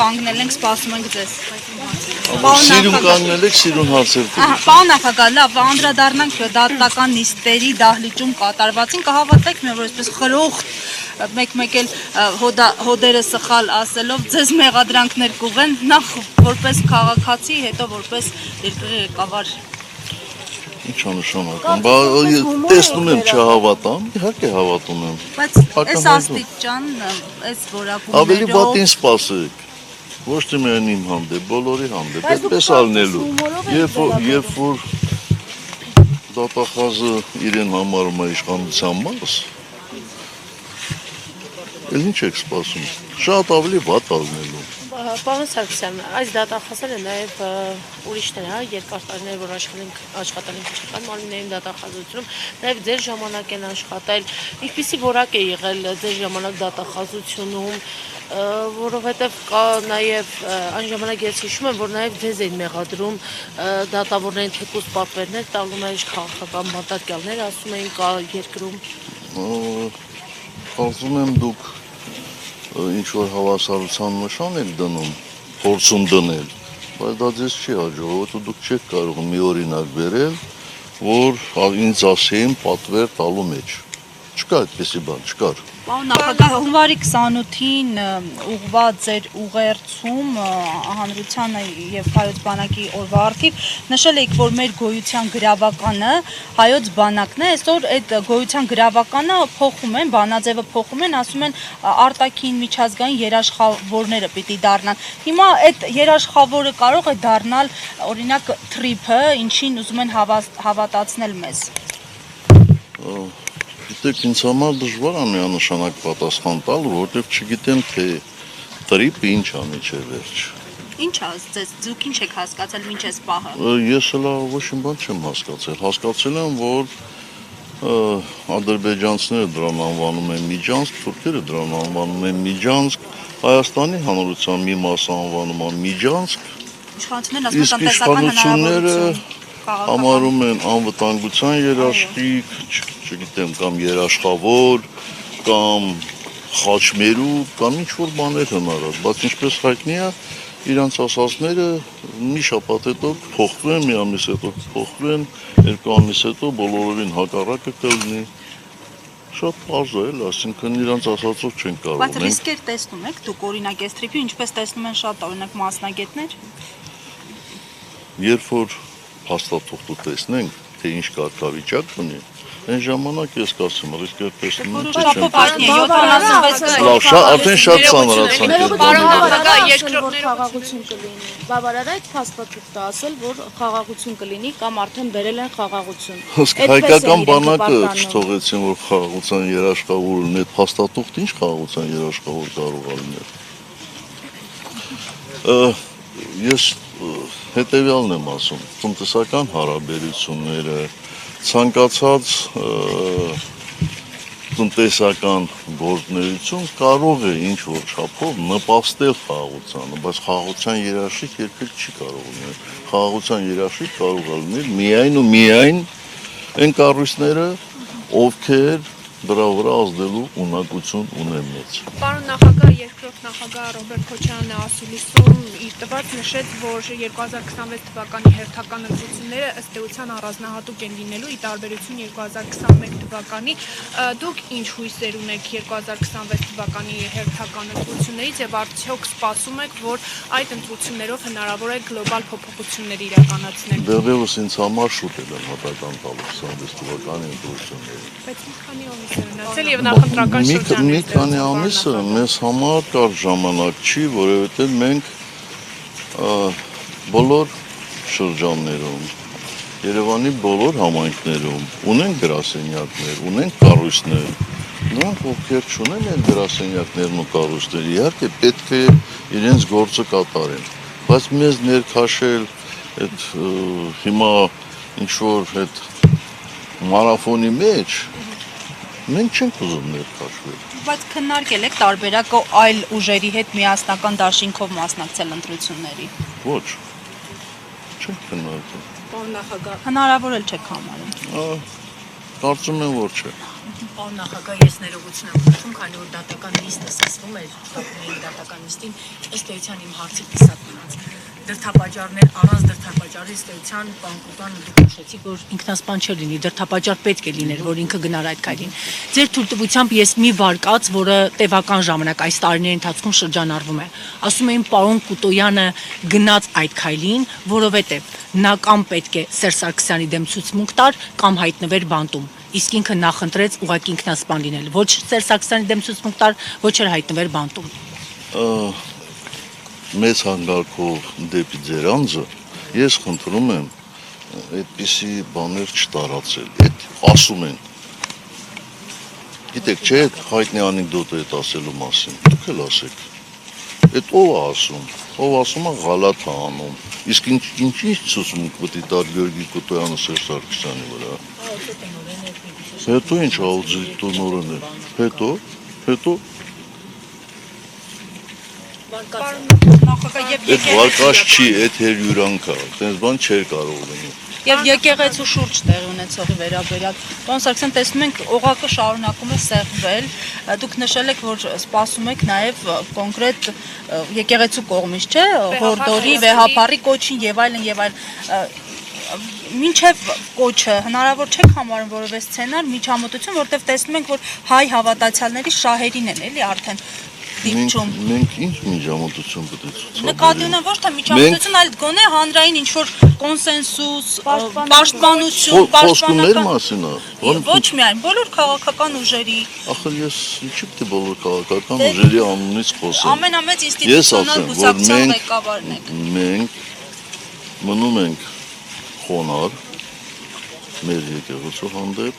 կանգնել ենք, սպասում ենք ձեզ։ Սիրուն կանգնել եք, սիրուն հարցեր տալու։ Պարոն նախագահ, լավ, անդրադառնանք դատական նիստերի դահլիճում կատարվածին, կհավատեք մի, որ այսպես խրոխտ մեկ-մեկ էլ հոդերը սխալ ասելով ձեզ մեղադրանքներ կուղեն, նախ որպես քաղաքացի, հետո որպես երկրի ղեկավար։ Ինչ անշանական, տեսնում եմ չհավատամ, իհարկե հավատում եմ։ Բայց այս աստիճան, այս որակումներով Ավելի վատին սպասեք, ոչ թե միայն իմ հանդեպ, բոլորի հանդեպ, այդպես ալնելու։ Երբ որ դատախազը իրեն համարում է իշխանության մաս, էլ ինչ եք սպասում, շատ ավելի վատ ալնելու։ Պարոն Սարգսյան, այս դատախազերը նաև ուրիշներ, երկար տարիներ, որ աշխատել են քրթական մարմինների դատախազությունում, նաև ձեր ժամանակ են աշխատել, ինչպիսի որակ է եղել ձեր ժամանակ դատախազությունում, որովհետև կա նաև այն ժամանակ ես հիշում եմ, որ նաև ձեզ էին մեղադրում դատավորներին թեկուզ պատվերներ տալու մեջ քաղաքական բանտարկյալներ, ասում էին կա երկրում։ Կարծում եմ դուք ինչ-որ հավասարության նշան եք դնում, փորձում դնել, բայց դա ձեզ չի հաջողում, որովհետև դուք չեք կարող մի օրինակ բերել, որ ինձ ասեին պատվեր տալու մեջ։ Չկա այդպեսի բան, չկար։ Պարոն նախագահ, հունվարի 28-ին ուղղված ձեր ուղերձում հանրությանը եւ հայոց բանակի օրվա առթիվ նշել եք, որ մեր գոյության գրավականը հայոց բանակն է, այսօր այդ գոյության գրավականը փոխում են, բանաձևը փոխում են, ասում են արտաքին միջազգային երաշխավորները պիտի դառնան։ Հիմա այդ երաշխավորը կարող է դառնալ օրինակ թրիփը, ինչին ուզում են հավատացնել մեզ։ Գիտեք, ինձ համար դժվար է միանշանակ պատասխան տալ, որովհետև չգիտեմ, թե տրիպը ինչ ա միջև վերջ։ Ինչ ա, դուք ինչ եք հասկացել մինչ այս պահը։ Ես հլա ոչ մի բան չեմ հասկացել։ Հասկացել եմ, որ ադրբեջանցիները դրան անվանում են Միջանցք, թուրքերը դրան անվանում են Միջանցք, Հայաստանի հանրության մի մասը անվանում է Միջանցք, իսկ իշխանությունները համարում են անվտանգության երաշխիք, չգիտեմ, կամ երաշխավոր, կամ խաչմերուկ, կամ ինչ-որ բաներ հնարած, բայց ինչպես հայտնի է, իրանց ասածները մի շաբաթ հետո փոխվեն, մի ամիս հետո փոխվեն, երկու ամիս հետո բոլորովին հակառակը կլինի։ Շատ պարզ է, այսինքն իրանց ասածով չեն կարող։ Բայց ռիսկեր տեսնում եք դուք օրինակ այս տրիփի, ինչպես տեսնում են շատ օրինակ մասնագետներ։ Երբ որ հաստատուղթը տեսնենք, թե ինչ կարգավիճակ ունի, այն ժամանակ ես կասեմ, ռիսկեր տեսնում եմ, թե չեմ։ Լավ, արդեն շատ ծանրացանք ես բանում։ Խաղաղություն կլինի։ Բավարար է այդ փաստաթուղթը ասել, որ խաղաղություն կլինի կամ արդեն բերել են խաղաղություն։ Իսկ հայկական բանակը չթողեցին, որ խաղաղության երաշխավոր լինի, այդ փաստաթուղթը ինչ խաղաղության երաշխավոր կարող է լինել։ Ես հետևյալն եմ ասում, տնտեսական հարաբերությունները, ցանկացած տնտեսական գործունեություն կարող է ինչ-որ չափով նպաստել խաղաղությանը, բայց խաղաղության երաշխիք երբեք չի կարող լինել։ Խաղաղության երաշխիք կարող է լինել միայն ու միայն այն կառույցները, ովքեր դրա վրա ազդելու ունակություն ունեն մեծ։ Պարոն նախագահ, երկրորդ նախագահ Ռոբերտ Քոչարյանը ասուլիսում իր տված նշեց, որ 2026 թվականի հերթական ընտրությունները ըստ էության առանձնահատուկ են լինելու ի տարբերություն 2021 թվականի։ Դուք ինչ հույսեր ունեք 2026 թվականի հերթական ընտրություններից եւ արդյոք սպասում եք, որ այդ ընտրություններով հնարավոր է գլոբալ փոփոխություններ իրականացնել։ Դեռևս ինձ համար շուտ է հատական տալու 26 թվականի ընտրությունները։ Բայց ինչ քանի ամիս է մնացել եւ նախընտրական շրջաններ։ Մի քանի ամիսը մեզ համար կար ժամանակ չի, որովհետև մենք բոլոր շրջաններում, Երևանի բոլոր համայնքներում ունենք գրասենյակներ, ունենք կառույցներ, նրանք ովքեր չունեն այդ գրասենյակներն ու կառույցները, իհարկե պետք է իրենց գործը կատարեն, բայց մեզ ներքաշել այդ հիմա ինչ-որ այդ մարաֆոնի մեջ մենք չենք ուզում ներքաշվել։ Բայց քննարկել եք տարբերակը այլ ուժերի հետ միասնական դաշինքով մասնակցել ընտրությունների։ Ոչ, չենք քննարկել։ Պարոն նախագահ, հնարավոր էլ չեք համարում։ Կարծում եմ, որ չէ։ Պարոն նախագահ, ես ներողություն եմ խնդրում, քանի որ դատական նիստը սկսվում էր, շտաբների դատական նիստին, ըստ էության իմ հարցի կիսատ մնաց։ Դրդապատճառներ առանց դրդապատճառի ըստ էության բանկական դուք նշեցիք, որ ինքնասպան չէ լինի, դրդապատճառ պետք է լիներ, որ ինքը գնար այդ քայլին։ Ձեր թույլտվությամբ ես մի վարկած, որը տևական ժամանակ այս տարիների ընթացքում շրջանառվում է, ասում էին պարոն Կուտոյանը գնաց այդ քայլին, որովհետև նա կամ պետք է Սերժ Սարգսյանի դեմ ցուցմունք տար, կամ հայտնվեր բանտում։ Իսկ ինքը նախընտրեց ուղղակի ինքնասպան լինել։ Ոչ Սերժ Սարգսյանի դեմ ցուցմունք տար, ոչ էլ հայտնվեր բանտում։ Մեծ հանգարքով դեպի ձեր անձը ես խնդրում եմ այդպիսի բաներ չտարածել։ Այդ ասում են։ Գիտեք, չէ, հայտնի անեկդոտ է այդ ասելու մասին։ Դուք էլ ասեք։ Այդ ով է ասում։ Ով ասում է գալատ է անում։ Իսկ ինչ ցուցմունք պետք է տար Գյորգի Կուտոյանը Սերժ Սարգսյանի վրա։ Հետո ինչ աուդիտորն է։ Հետո Նախագահ եւ այդ վարկաշ չի, այդ հերյուրանք է, այդպես բան չէր կարող լինի։ Եվ եկեղեցու շուրջ տեղ ունեցողի վերաբերյալ պարոն Սարգսյան, տեսնում ենք օղակը շարունակում է սեղմվել, դուք նշել եք, որ սպասում եք նաև կոնկրետ եկեղեցու կողմից, չէ, հորդորի, վեհապարի կոչին եւ այլն, մինչև կոչը հնարավոր չեք համարում որևէ սցենար, միջամտություն, որտեղ տեսնում ենք, որ հայ հավատացյալների շահերին են էլի արդեն դիպչում։ Մենք ինչ միջամտություն պետք է ցուցաբերենք։ Նկատի ունեմ ոչ թե միջամտություն, այլ գոնե հանրային ինչ-որ կոնսենսուս, պաշտպանություն, պաշտպանական մասին է։ Ոչ միայն, բոլոր քաղաքական ուժերի։ Ախր ես ինչի՞ պետք է բոլոր քաղաքական ուժերի անունից խոսեմ։ Ամենամեծ ինստիտուցիոնալ կուսակցության ղեկավարն եք։ Մենք մնում ենք խոնար մեր եկեղեցու հանդեպ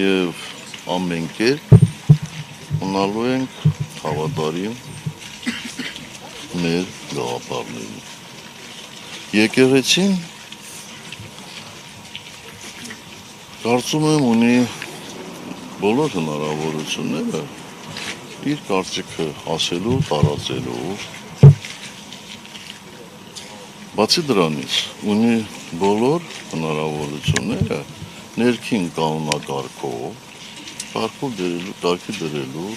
եւ ամեն կերպ ունալու ենք հավատարիմ մեր գաղափարներին։ Եկեղեցին կարծում եմ ունի բոլոր հնարավորությունները իր կարծիքը ասելու, տարածելու։ Բացի դրանից ունի բոլոր հնարավորությունները ներքին կանոնակարգով կարգի դրելու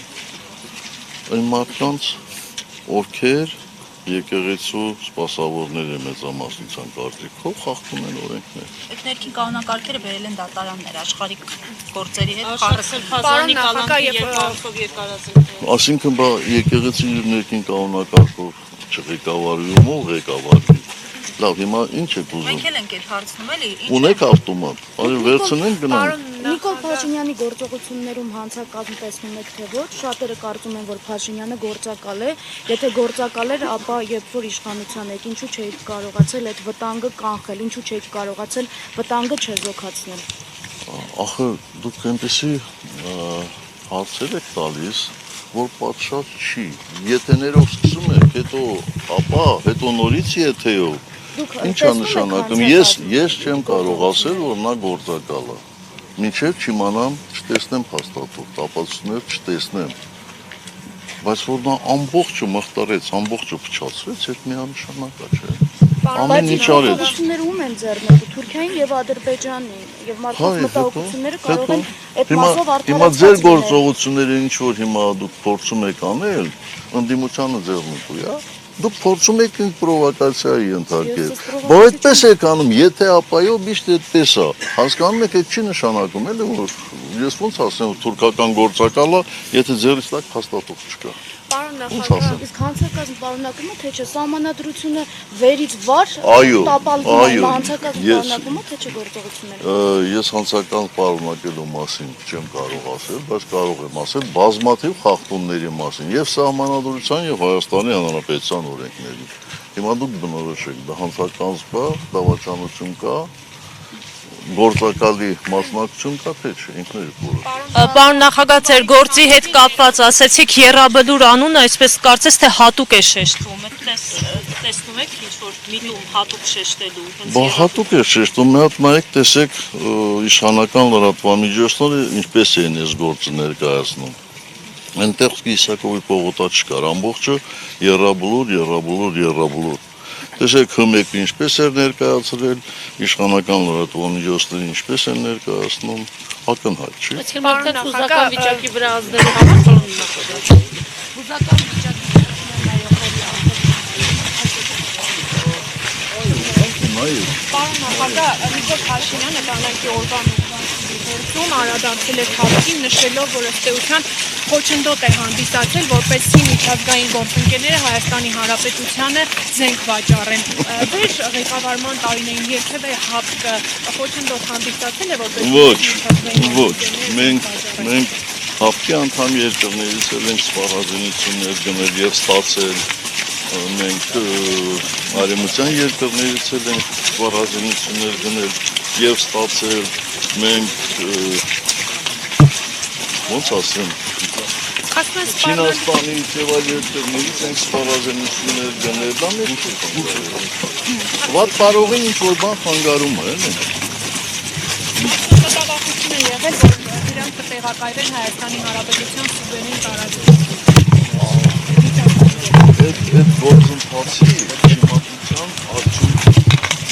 այն մարդկանց, ովքեր եկեղեցու սպասավորները մեծամասնության կարծիքով խախտում են օրենքներ։ Այդ ներքին կանոնակարգերը բերել են դատարաններ աշխարհիկ գործերի հետ Խառսել Փազանի կալանքի երկարացել։ Այսինքն եկեղեցի իր ներքին կանոնակարգով չղեկավարում ով ղեկավարի։ Լավ, հիմա ինչ եք ուզում։ Մենք էլ ենք այդ հարցնում էլի։ Ունեք ավտոմատ, արի վերցնենք գնանք։ Նիկոլ Փաշինյանի գործողություններում հանցակազմ տեսնում եք թե ոչ, շատերը կարծում են, որ Փաշինյանը գործակալ է, եթե գործակալ էր, ապա երբ որ իշխանության եք, ինչու չէիք կարողացել այդ վտանգը կանխել, ինչու չէիք կարողացել վտանգը չեզոքացնել։ Ախր դուք այնպեսի հարցեր եք տալիս, որ պատշաճ չի։ Եթեներով սկսում եք, հետո նորից եթեով։ Ինչ է նշանակում։ Ես չեմ կարող ասել, որ նա գործակալ է։ Մինչև չիմանամ, չտեսնեմ փաստաթուղթ, ապացույցներ չտեսնեմ։ Բայց որ նա ամբողջը մխտարեց, ամբողջը փչացրեց, այդ միանշանակ է, չէ։ Ամեն ինչ արեց։ Գործողությունները ում են ձեռնարկում Թուրքիային եւ Ադրբեջանին եւ մարդկանց մտահոգությունները կարող են այդ մասով արդարացնել։ Հիմա ձեր գործողությունները ինչ որ հիմա դուք փորձում եք անել, ընդդիմությանը ձեռնարկու, հա։ Դուք փորձում եք պրովոկացիայի ենթարկել։ Բայց այդպես եք անում, եթե ապայով միշտ այդպես է։ Հասկանում եք, այդ չի նշանակում, էլի որ ես ոնց ասեմ, թուրքական գործակալը, եթե ձեռից տակ փաստաթուղթ չկա։ Պարոն նախագահ, Իսկ հանցակազմ պարունակում է, թե չէ, սահմանադրությունը վերից վար տապալվում է, հանցակազմ պարունակում է, թե չէ գործողությունները։ Ես հանցական պարունակելու մասին չեմ կարող ասել, բայց կարող եմ ասել բազմաթիվ խախտումների մասին, եւ սահմանադրության եւ Հայաստանի Հանրապետության օրենքների։ Հիմա դուք բնորոշեք, դա հանցակազմ կա, դավաճանություն կա, գործակալի մասնակցություն կա, թե չէ, ինքներդ որոշ։ Պարոն նախագահ, ձեր գործի հետ կապված ասեցիք Եռաբլուր անունը, այսպես կարծես թե հատուկ է շեշտվում։ Տեսնում եք ինչ-որ միտում հատուկ շեշտելու։ Բա հատուկ է շեշտում, մի հատ նայեք, տեսեք իշխանական լրատվամիջոցները ինչպես են այս գործը ներկայացնում։ Այնտեղ Իսակովի պողոտա չկար, ամբողջը Եռաբլուր։ Տեսեք ՀՄԵԿ-ը ինչպես էր ներկայացրել, իշխանական լրատվամիջոցները ինչպես են ներկայացնում, ակնհայտ չի։ Բայց մարդկանց հուզական վիճակի վրա ազդելու համար պարոն նախագահ։ Հուզական վիճակի Պարոն նախագահ, Նիկոլ Փաշինյանը բանակի օրվան գործում անդրադարձել է քաղաքին, նշելով, որ ըստ էության խոչընդոտ է հանդիսացել, որպեսզի միջազգային գործընկերները Հայաստանի Հանրապետությանը զենք վաճառեն։ Ձեր ղեկավարման տարիներին երբևէ ՀԱՊԿ-ը խոչընդոտ հանդիսացել է, որպեսզի Ոչ, մենք ՀԱՊԿ-ի անդամ երկրներից ենք սպառազինություններ գնել եւ ստացել, մենք արևմտյան երկրներից ենք սպառազինություններ գնել եւ ստացել, մենք ոնց ասեմ, Չինաստանից եւ այլ երկրներից ենք սպառազինություններ գնել, դա մեր վատ կարող են ինչ-որ բան խանգարում է, էլի։ Մտավախություն է եղել, որ դրանք կտեղակայվեն Հայաստանի Հանրապետության սուվերեն տարածքում։ Այդ գործընթացի չիմացության արդյունք,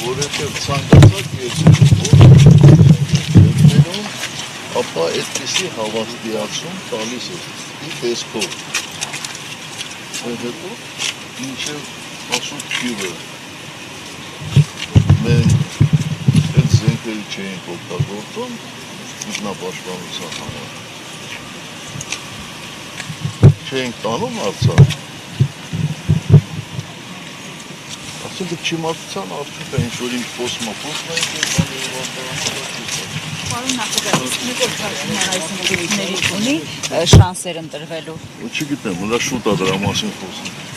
որովհետև ցանկացած երկրում, ապա այդպիսի հավաստիացում տալիս է իր տեսքով։ Հետո մինչև ասում քիվը մենք այդ զենքերը չէինք օգտագործում ինքնապաշտպանության համար։ Չէինք տանում Արցախ։ Ասենք չիմացության արդյունք է ինչ-որ ինք խոսմապոստ ենք Պարոն նախագահ, Նիկոլ Փաշինյանը այս ընկերությունների ունի շանսեր ընտրվելու։ Չգիտեմ, հնա շուտ է դրա մասին խոսում։